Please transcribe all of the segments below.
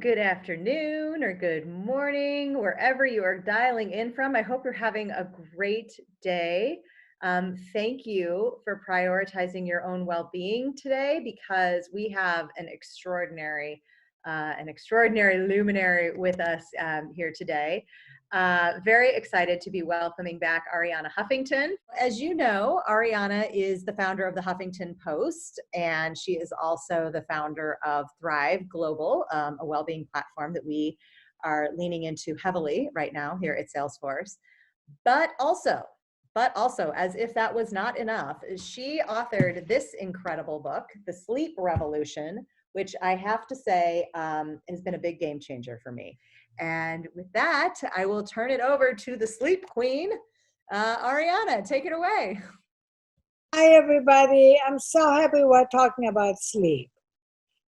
good afternoon, or good morning, wherever you are dialing in from. I hope you're having a great day. Thank you for prioritizing your own well-being today, because we have an extraordinary luminary with us here today. Very excited to be welcoming back Arianna Huffington. As you know, Arianna is the founder of the Huffington Post, and she is also the founder of Thrive Global, a well-being platform that we are leaning into heavily right now here at Salesforce. But also, as if that was not enough, she authored this incredible book, The Sleep Revolution, which I have to say has been a big game changer for me. And with that, I will turn it over to the sleep queen, Arianna. Take it away. Hi, everybody. I'm so happy we're talking about sleep,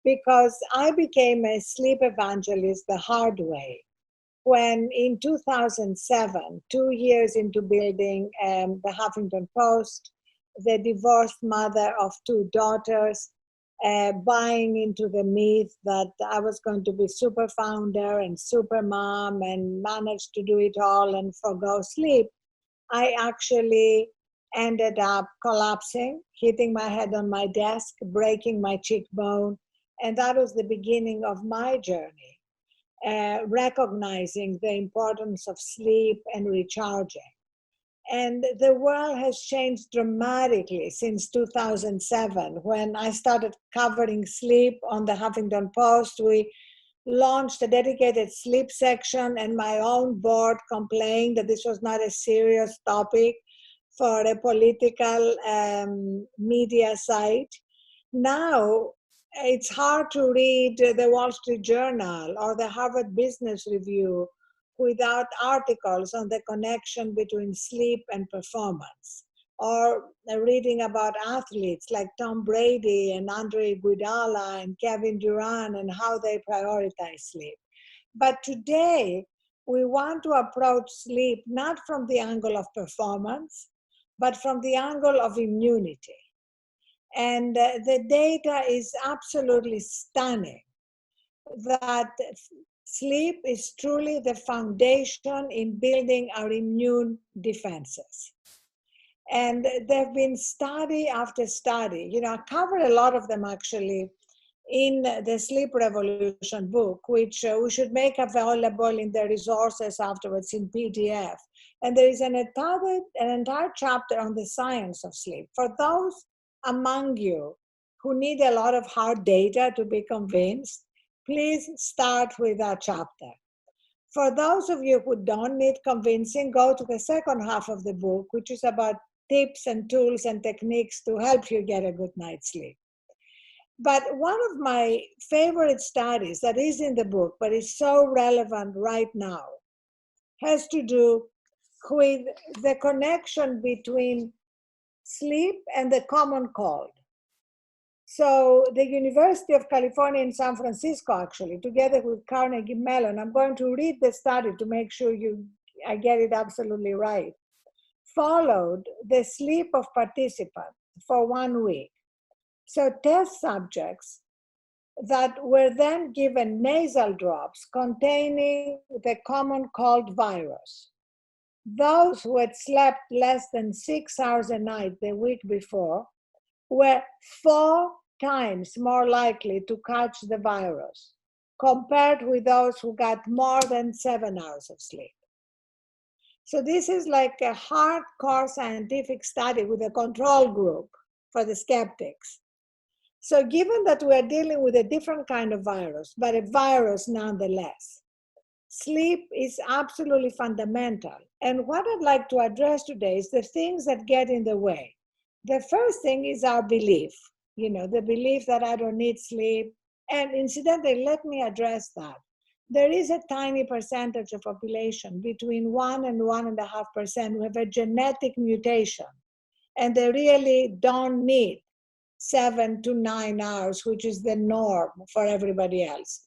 because I became a sleep evangelist the hard way when in 2007, 2 years into building the Huffington Post, the divorced mother of 2 daughters, buying into the myth that I was going to be super founder and super mom and manage to do it all and forgo sleep, I actually ended up collapsing, hitting my head on my desk, breaking my cheekbone. And that was the beginning of my journey, recognizing the importance of sleep and recharging. And the world has changed dramatically since 2007, when I started covering sleep on the Huffington Post. We launched a dedicated sleep section, and my own board complained that this was not a serious topic for a political media site. Now, it's hard to read the Wall Street Journal or the Harvard Business Review without articles on the connection between sleep and performance, or reading about athletes like Tom Brady and Andre Iguodala and Kevin Durant and how they prioritize sleep. But today, we want to approach sleep not from the angle of performance, but from the angle of immunity. And the data is absolutely stunning that sleep is truly the foundation in building our immune defenses. And there have been study after study. I covered a lot of them actually in the Sleep Revolution book, which we should make available in the resources afterwards in PDF. And there is an entire chapter on the science of sleep. For those among you who need a lot of hard data to be convinced, please start with that chapter. For those of you who don't need convincing, go to the second half of the book, which is about tips and tools and techniques to help you get a good night's sleep. But one of my favorite studies that is in the book, but is so relevant right now, has to do with the connection between sleep and the common cold. So the University of California in San Francisco, actually, together with Carnegie Mellon, I'm going to read the study to make sure I get it absolutely right, followed the sleep of participants for 1 week. So test subjects that were then given nasal drops containing the common cold virus. Those who had slept less than 6 hours a night the week before were 4 times more likely to catch the virus compared with those who got more than 7 hours of sleep. So this is like a hardcore scientific study with a control group for the skeptics. So given that we are dealing with a different kind of virus, but a virus nonetheless, sleep is absolutely fundamental. And what I'd like to address today is the things that get in the way. The first thing is our belief, the belief that I don't need sleep. And incidentally, let me address that. There is a tiny percentage of population, between 1 and 1.5%, who have a genetic mutation, and they really don't need 7 to 9 hours, which is the norm for everybody else.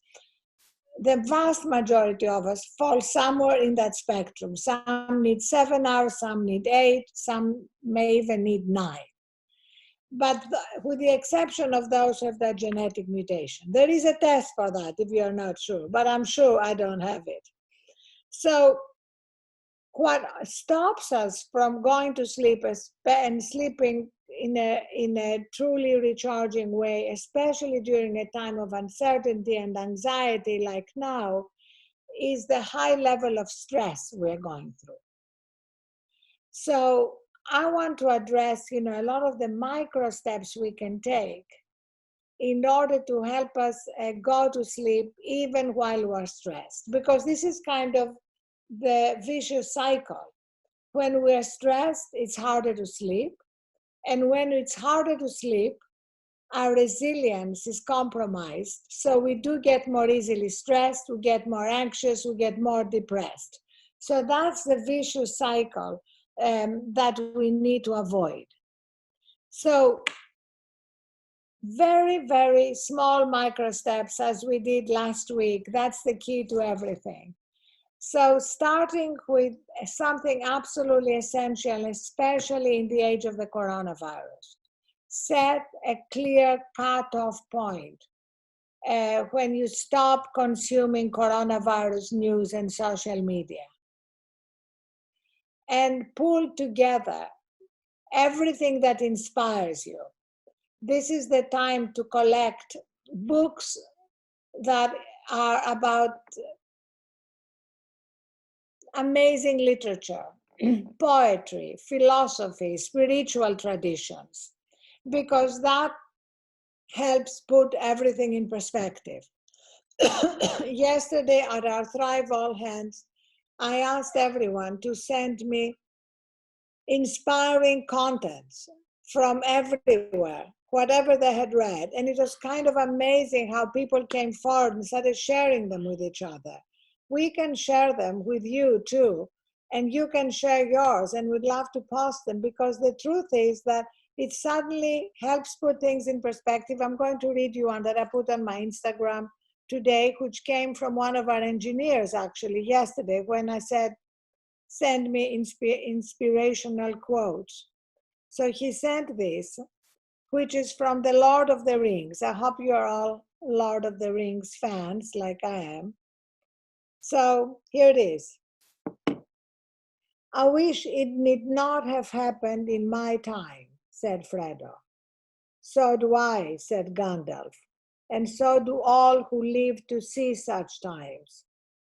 The vast majority of us fall somewhere in that spectrum. Some need 7 hours, some need 8, some may even need 9. but with the exception of those who have that genetic mutation. There is a test for that if you're not sure, but I'm sure I don't have it. So what stops us from going to sleep and sleeping in a truly recharging way, especially during a time of uncertainty and anxiety like now, is the high level of stress we're going through. So I want to address, a lot of the micro steps we can take in order to help us go to sleep even while we're stressed, because this is kind of the vicious cycle. When we're stressed, it's harder to sleep. And when it's harder to sleep, our resilience is compromised. So we do get more easily stressed, we get more anxious, we get more depressed. So that's the vicious cycle that we need to avoid. So very, very small micro steps, as we did last week, that's the key to everything. So starting with something absolutely essential, especially in the age of the coronavirus, set a clear cutoff point when you stop consuming coronavirus news and social media. And pull together everything that inspires you. This is the time to collect books that are about amazing literature, poetry, philosophy, spiritual traditions, because that helps put everything in perspective. Yesterday at our Thrive All Hands, I asked everyone to send me inspiring contents from everywhere, whatever they had read. And it was kind of amazing how people came forward and started sharing them with each other. We can share them with you too, and you can share yours, and we'd love to post them, because the truth is that it suddenly helps put things in perspective. I'm going to read you one that I put on my Instagram today, which came from one of our engineers actually yesterday, when I said, send me inspirational quotes. So he sent this, which is from the Lord of the Rings. I hope you're all Lord of the Rings fans like I am. So here it is. I wish it need not have happened in my time, said Frodo. So do I, said Gandalf, and so do all who live to see such times.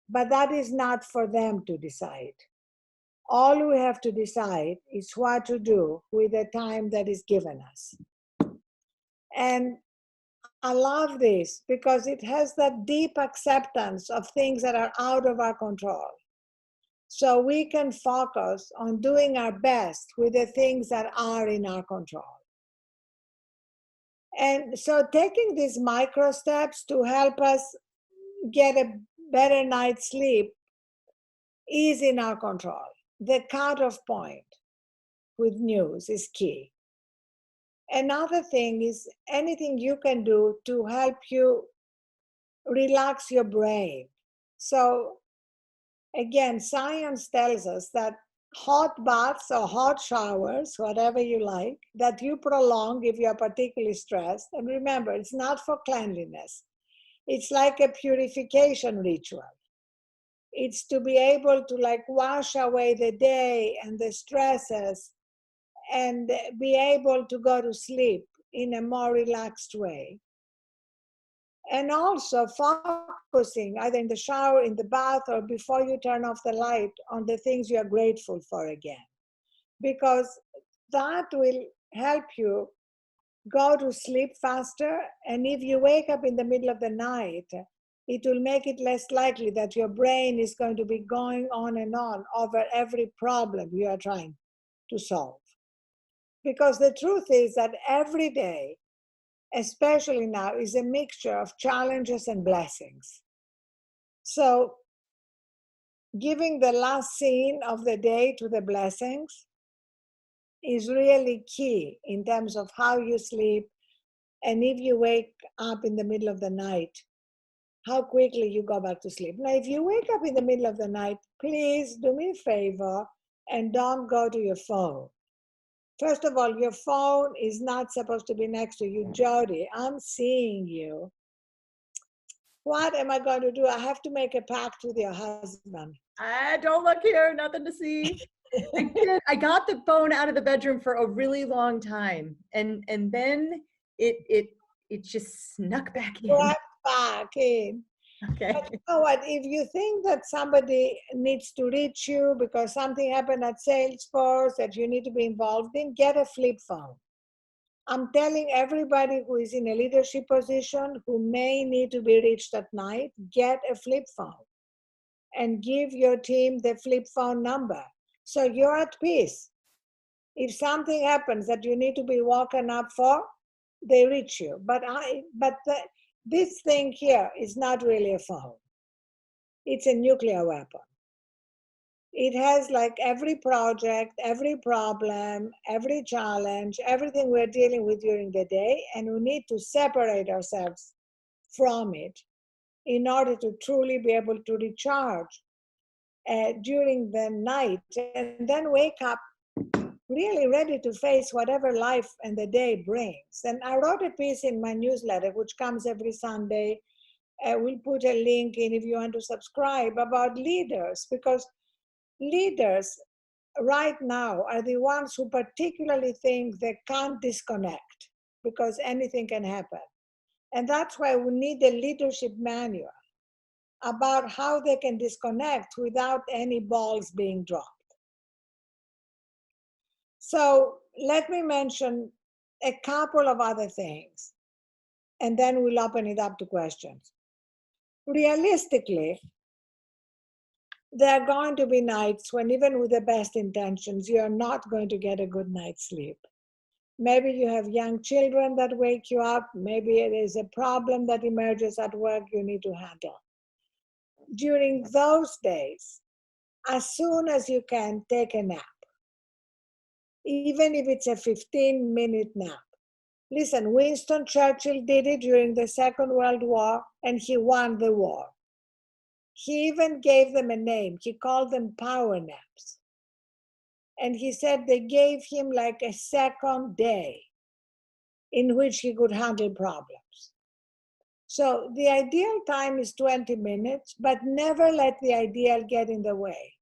But that is not for them to decide. All we have to decide is what to do with the time that is given us. And I love this because it has that deep acceptance of things that are out of our control. So we can focus on doing our best with the things that are in our control. And so taking these micro steps to help us get a better night's sleep is in our control. The cutoff point with news is key. Another thing is anything you can do to help you relax your brain. So again, science tells us that hot baths or hot showers, whatever you like, that you prolong if you're particularly stressed. And remember, it's not for cleanliness. It's like a purification ritual. It's to be able to wash away the day and the stresses and be able to go to sleep in a more relaxed way. And also focusing either in the shower, in the bath, or before you turn off the light on the things you are grateful for again. Because that will help you go to sleep faster. And if you wake up in the middle of the night, it will make it less likely that your brain is going to be going on and on over every problem you are trying to solve. Because the truth is that every day, especially now, is a mixture of challenges and blessings. So giving the last scene of the day to the blessings is really key in terms of how you sleep. And if you wake up in the middle of the night, how quickly you go back to sleep. Now, if you wake up in the middle of the night, please do me a favor and don't go to your phone. First of all, your phone is not supposed to be next to you. Jody, I'm seeing you. What am I going to do? I have to make a pact with your husband. Don't look here, nothing to see. I got the phone out of the bedroom for a really long time, and then it just snuck back in. Right back in. Okay. But you know what? If you think that somebody needs to reach you because something happened at Salesforce that you need to be involved in, get a flip phone. I'm telling everybody who is in a leadership position who may need to be reached at night, get a flip phone and give your team the flip phone number. So you're at peace. If something happens that you need to be woken up for, they reach you. But this thing here is not really a phone. It's a nuclear weapon. It has like every project, every problem, every challenge, everything we're dealing with during the day, and we need to separate ourselves from it in order to truly be able to recharge during the night and then wake up really ready to face whatever life and the day brings. And I wrote a piece in my newsletter, which comes every Sunday. We'll put a link in if you want to subscribe, about leaders, because leaders right now are the ones who particularly think they can't disconnect because anything can happen. And that's why we need a leadership manual about how they can disconnect without any balls being dropped. So let me mention a couple of other things, and then we'll open it up to questions. Realistically, there are going to be nights when, even with the best intentions, you're not going to get a good night's sleep. Maybe you have young children that wake you up. Maybe it is a problem that emerges at work you need to handle. During those days, as soon as you can, take a nap, even if it's a 15-minute nap. Listen, Winston Churchill did it during the Second World War, and he won the war. He even gave them a name. He called them power naps. And he said they gave him like a second day in which he could handle problems. So the ideal time is 20 minutes, but never let the ideal get in the way.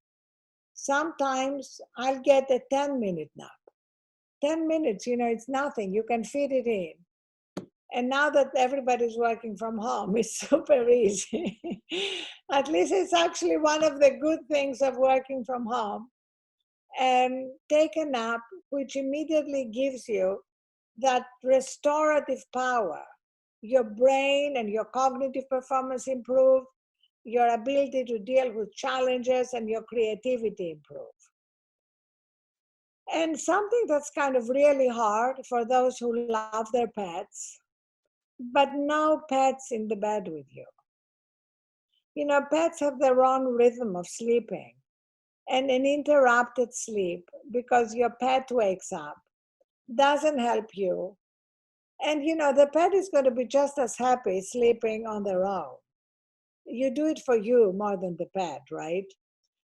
Sometimes I'll get a 10-minute nap. 10 minutes, it's nothing. You can fit it in. And now that everybody's working from home, it's super easy. At least it's actually one of the good things of working from home. And take a nap, which immediately gives you that restorative power. Your brain and your cognitive performance improve, your ability to deal with challenges and your creativity improve. And something that's kind of really hard for those who love their pets, but no pets in the bed with you. Pets have their own rhythm of sleeping, and an interrupted sleep because your pet wakes up doesn't help you. And the pet is going to be just as happy sleeping on their own. You do it for you more than the pet, right?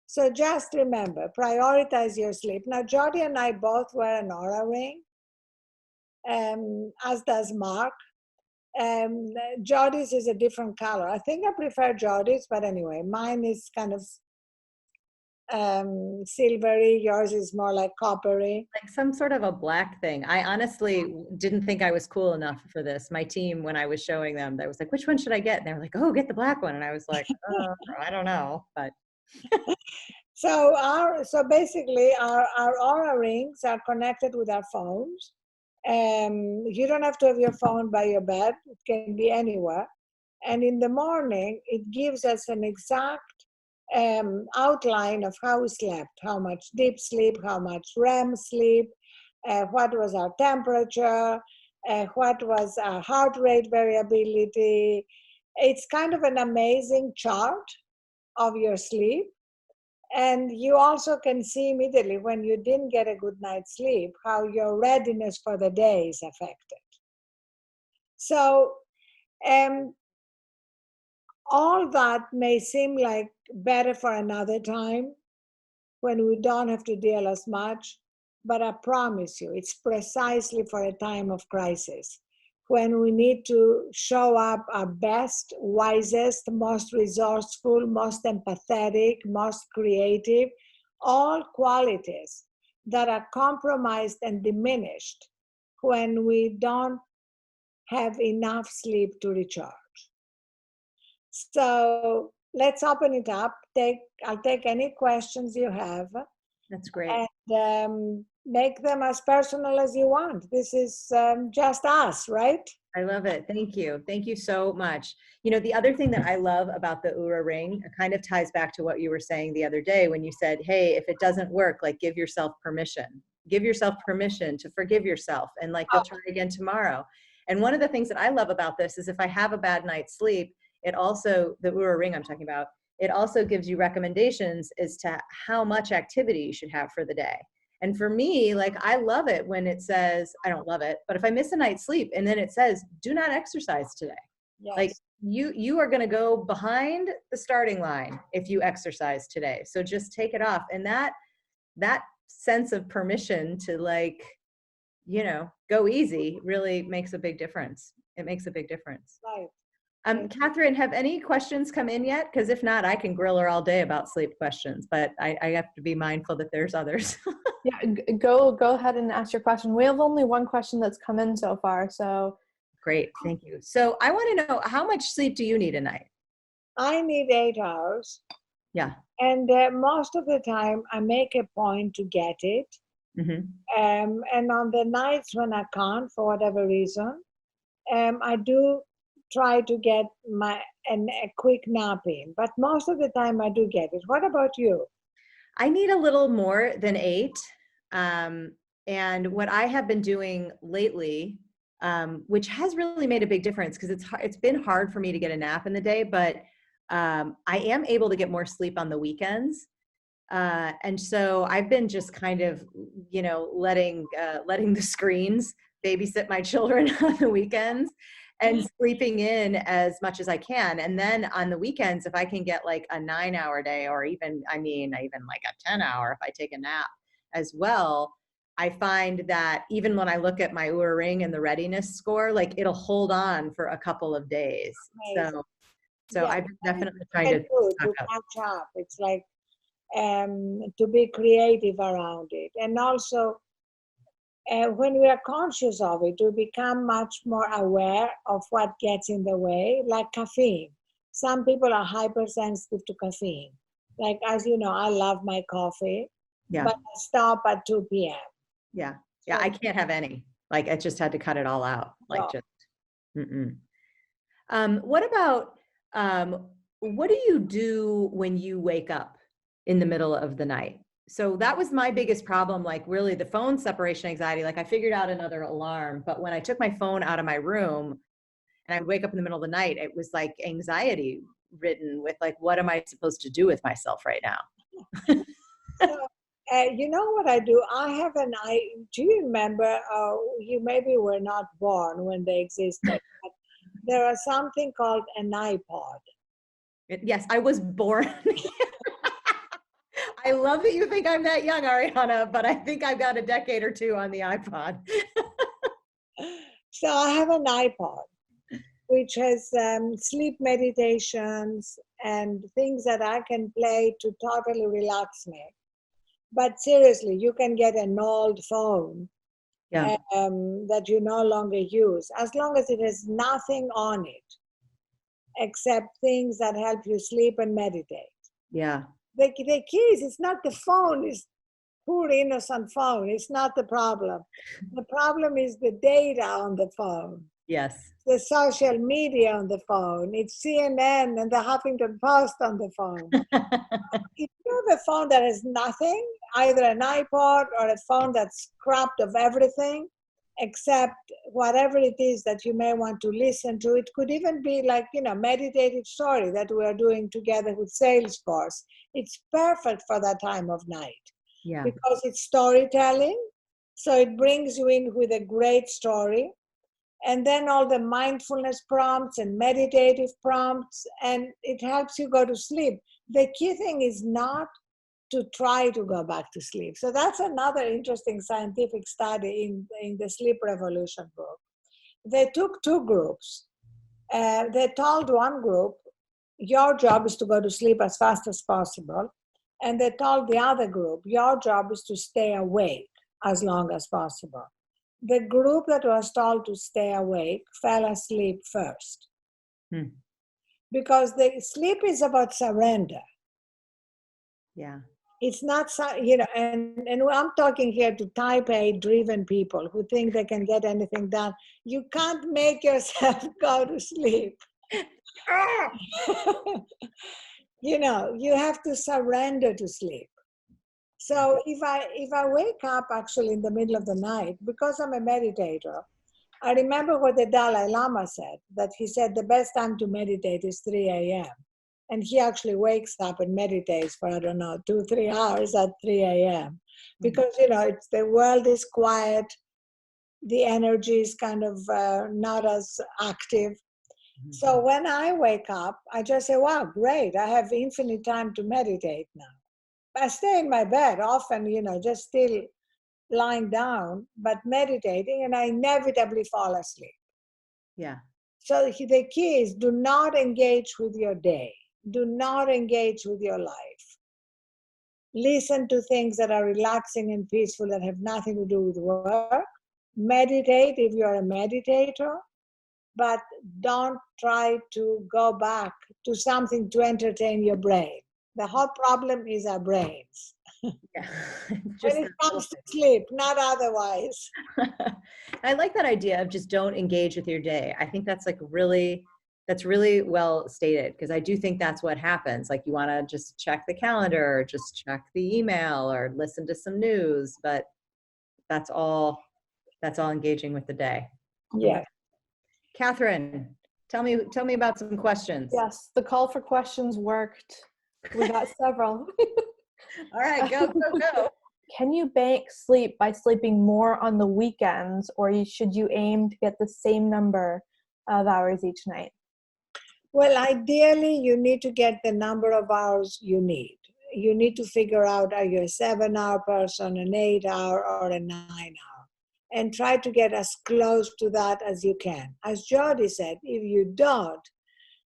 So just remember, prioritize your sleep. Now, Jody and I both wear an Aura ring, as does Mark. Jody's is a different color. I think I prefer Jody's, but anyway, mine is kind of silvery. Yours is more like coppery. Like some sort of a black thing. I honestly didn't think I was cool enough for this. My team, when I was showing them, they was like, which one should I get? And they were like, oh, get the black one. And I was like, I don't know, but. So basically our Aura rings are connected with our phones. You don't have to have your phone by your bed. It can be anywhere. And in the morning, it gives us an exact outline of how we slept, how much deep sleep, how much REM sleep, what was our temperature, what was our heart rate variability. It's kind of an amazing chart of your sleep. And you also can see immediately when you didn't get a good night's sleep, how your readiness for the day is affected. So all that may seem like better for another time when we don't have to deal as much. but I promise you, it's precisely for a time of crisis when we need to show up our best, wisest, most resourceful, most empathetic, most creative, all qualities that are compromised and diminished when we don't have enough sleep to recharge. So let's open it up. I'll take any questions you have. That's great. And make them as personal as you want. This is just us, right? I love it. Thank you. Thank you so much. You know, the other thing that I love about the Oura ring, it kind of ties back to what you were saying the other day when you said, hey, if it doesn't work, like give yourself permission. Give yourself permission to forgive yourself and like you'll try again tomorrow. And one of the things that I love about this is if I have a bad night's sleep, it also, the Oura ring I'm talking about, it also gives you recommendations as to how much activity you should have for the day. And for me, like, I love it when it says, I don't love it, but if I miss a night's sleep and then it says, do not exercise today. Yes. Like you are going to go behind the starting line if you exercise today. So just take it off. And that sense of permission to, like, you know, go easy really makes a big difference. It makes a big difference. Right. Catherine, have any questions come in yet? Because if not, I can grill her all day about sleep questions, but I have to be mindful that there's others. Yeah, go ahead and ask your question. We have only one question that's come in so far, so. Great, thank you. So I want to know, how much sleep do you need a night? I need 8 hours. Yeah. And most of the time I make a point to get it. Mm-hmm. And on the nights when I can't, for whatever reason, I do try to get a quick nap in. But most of the time I do get it. What about you? I need a little more than 8. And what I have been doing lately, which has really made a big difference, because it's been hard for me to get a nap in the day, but I am able to get more sleep on the weekends. And so I've been just kind of, you know, letting the screens babysit my children on the weekends and sleeping in as much as I can. And then on the weekends, if I can get like a 9-hour day, or even like a 10-hour, if I take a nap as well, I find that even when I look at my Oura ring and the readiness score, like it'll hold on for a couple of days. Amazing. So Yeah, I've been definitely trying to catch up. It's like to be creative around it. And also, when we are conscious of it, we become much more aware of what gets in the way, like caffeine. Some people are hypersensitive to caffeine. Like, as you know, I love my coffee, but I stop at 2 p.m. Yeah. Yeah. I can't have any. Like, I just had to cut it all out. Like, what about, what do you do when you wake up in the middle of the night? So that was my biggest problem, like really the phone separation anxiety. Like I figured out another alarm, but when I took my phone out of my room and I would wake up in the middle of the night, it was like anxiety ridden with like, what am I supposed to do with myself right now? So, you know what I do? I have do you remember, you maybe were not born when they existed, but there is something called an iPod. Yes, I was born. I love that you think I'm that young, Arianna, but I think I've got a decade or two on the iPod. So I have an iPod, which has sleep meditations and things that I can play to totally relax me. But seriously, you can get an old phone that you no longer use, as long as it has nothing on it except things that help you sleep and meditate. Yeah. The key is, it's not the phone, it's poor innocent phone. It's not the problem. The problem is the data on the phone. Yes. The social media on the phone. It's CNN and the Huffington Post on the phone. If you have a phone that has nothing, either an iPod or a phone that's scrapped of everything, except whatever it is that you may want to listen to. It could even be like, meditative story that we are doing together with Salesforce. It's perfect for that time of night. Yeah. Because it's storytelling. So it brings you in with a great story. And then all the mindfulness prompts and meditative prompts, and it helps you go to sleep. The key thing is not to try to go back to sleep. So that's another interesting scientific study in the Sleep Revolution book. They took two groups. They told one group, your job is to go to sleep as fast as possible. And they told the other group, your job is to stay awake as long as possible. The group that was told to stay awake fell asleep first. Because the sleep is about surrender. Yeah. It's not, and I'm talking here to type A driven people who think they can get anything done. You can't make yourself go to sleep. You have to surrender to sleep. So if I wake up actually in the middle of the night, because I'm a meditator, I remember what the Dalai Lama said, that he said the best time to meditate is 3 a.m. And he actually wakes up and meditates for, 2-3 hours at 3 a.m. Because, it's, the world is quiet, the energy is kind of not as active. So when I wake up, I just say, wow, great, I have infinite time to meditate now. I stay in my bed often, just still lying down, but meditating, and I inevitably fall asleep. Yeah. So the key is do not engage with your day. Do not engage with your life. Listen to things that are relaxing and peaceful that have nothing to do with work. Meditate if you're a meditator, but don't try to go back to something to entertain your brain. The whole problem is our brains. Yeah. When it comes to sleep, not otherwise. I like that idea of just don't engage with your day. I think that's really well stated, because I do think that's what happens. Like, you want to just check the calendar, or just check the email, or listen to some news, but that's all engaging with the day. Yeah. Catherine, tell me about some questions. Yes, the call for questions worked. We got several. All right, go. Can you bank sleep by sleeping more on the weekends, or should you aim to get the same number of hours each night? Well, ideally, you need to get the number of hours you need. You need to figure out, are you a 7-hour person, an 8-hour, or a 9-hour? And try to get as close to that as you can. As Jody said, if you don't,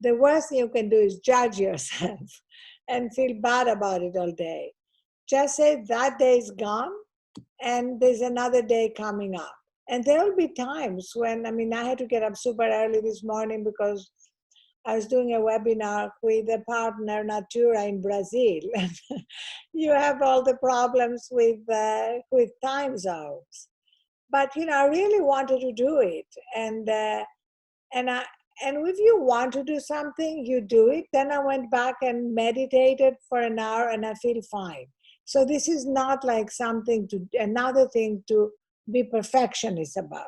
the worst thing you can do is judge yourself and feel bad about it all day. Just say that day is gone and there's another day coming up. And there will be times when, I had to get up super early this morning because I was doing a webinar with a partner, Natura, in Brazil. You have all the problems with time zones. But, I really wanted to do it. And if you want to do something, you do it. Then I went back and meditated for an hour and I feel fine. So this is not like another thing to be perfectionist about.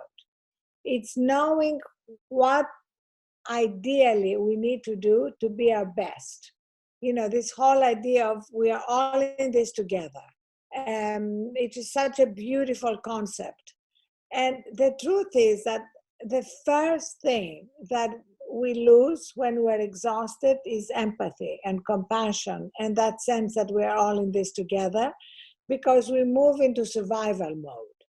It's knowing what ideally we need to do to be our best. This whole idea of we are all in this together. It is such a beautiful concept. And the truth is that the first thing that we lose when we're exhausted is empathy and compassion, and that sense that we're all in this together, because we move into survival mode.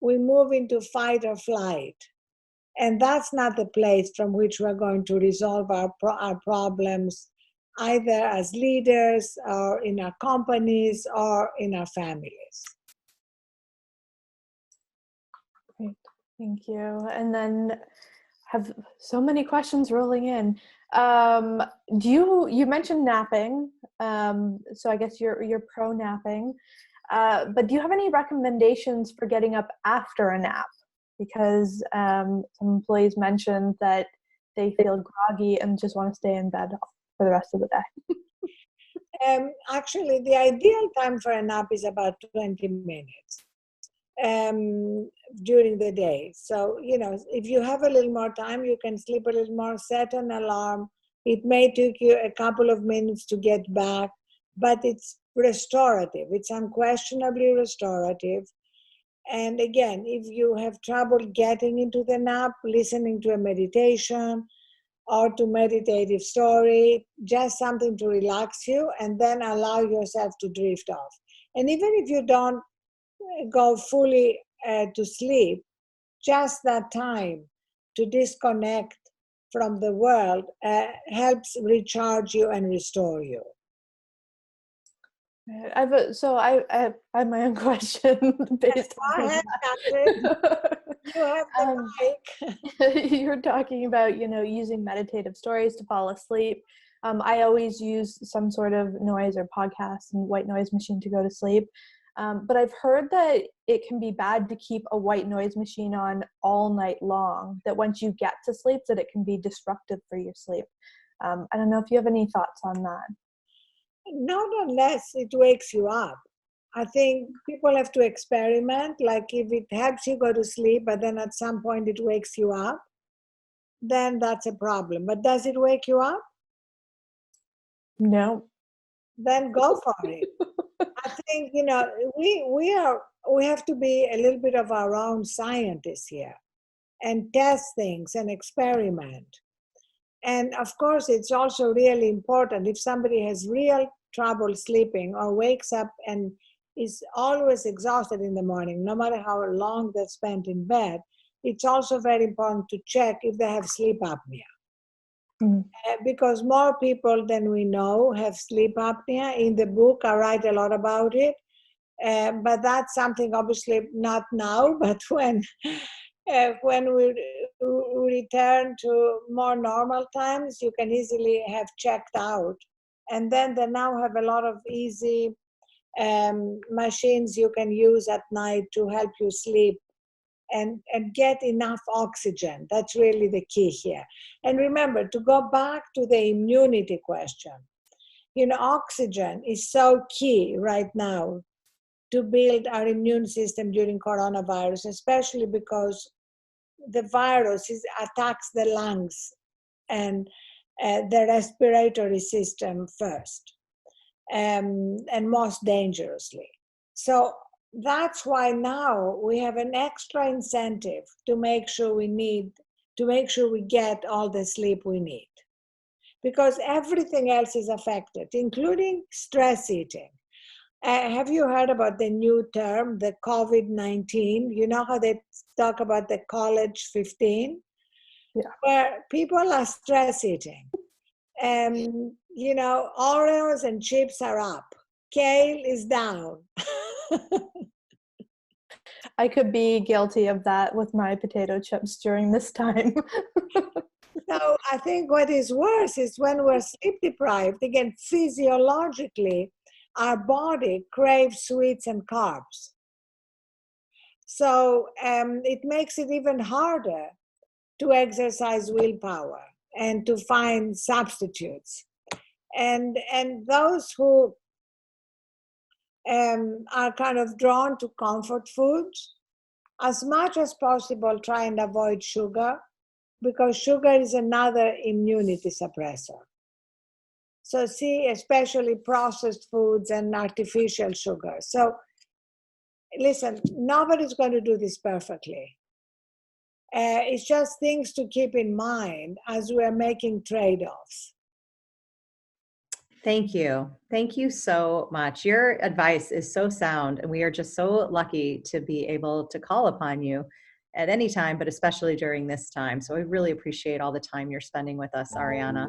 We move into fight or flight. And that's not the place from which we're going to resolve our problems, either as leaders or in our companies or in our families. Great, thank you. And then have so many questions rolling in. You mentioned napping, so I guess you're pro napping, but do you have any recommendations for getting up after a nap? Because some employees mentioned that they feel groggy and just want to stay in bed for the rest of the day. Actually, the ideal time for a nap is about 20 minutes during the day. So, if you have a little more time, you can sleep a little more, set an alarm. It may take you a couple of minutes to get back, but it's restorative. It's unquestionably restorative. And again, if you have trouble getting into the nap, listening to a meditation, or to meditative story, just something to relax you, and then allow yourself to drift off. And even if you don't go fully to sleep, just that time to disconnect from the world helps recharge you and restore you. I have my own question based on that. You have the mic. You're talking about, using meditative stories to fall asleep. I always use some sort of noise or podcast and white noise machine to go to sleep. But I've heard that it can be bad to keep a white noise machine on all night long, that once you get to sleep, that it can be disruptive for your sleep. I don't know if you have any thoughts on that. Not unless it wakes you up. I think people have to experiment. Like if it helps you go to sleep, but then at some point it wakes you up, then that's a problem. But does it wake you up? No. Then go for it. I think, we have to be a little bit of our own scientists here and test things and experiment. And of course, it's also really important if somebody has real trouble sleeping or wakes up and is always exhausted in the morning, no matter how long they've spent in bed, it's also very important to check if they have sleep apnea. Because more people than we know have sleep apnea. In the book, I write a lot about it. But that's something obviously not now, but when we return to more normal times, you can easily have checked out. And then they now have a lot of easy machines you can use at night to help you sleep and get enough oxygen. That's really the key here. And remember, to go back to the immunity question, oxygen is so key right now to build our immune system during coronavirus, especially because the virus attacks the lungs and the respiratory system first, and most dangerously. So that's why now we have an extra incentive to make sure we get all the sleep we need. Because everything else is affected, including stress eating. Have you heard about the new term, the COVID-19? You know how they talk about the college 15? Yeah. Where people are stress eating. Oreos and chips are up. Kale is down. I could be guilty of that with my potato chips during this time. So I think what is worse is when we're sleep deprived, again, physiologically, our body craves sweets and carbs. So it makes it even harder to exercise willpower and to find substitutes. And those who are kind of drawn to comfort foods, as much as possible, try and avoid sugar, because sugar is another immunity suppressor. So see, especially processed foods and artificial sugar. So listen, nobody's going to do this perfectly. It's just things to keep in mind as we're making trade-offs. Thank you. Thank you so much. Your advice is so sound, and we are just so lucky to be able to call upon you at any time, but especially during this time. So I really appreciate all the time you're spending with us, Arianna.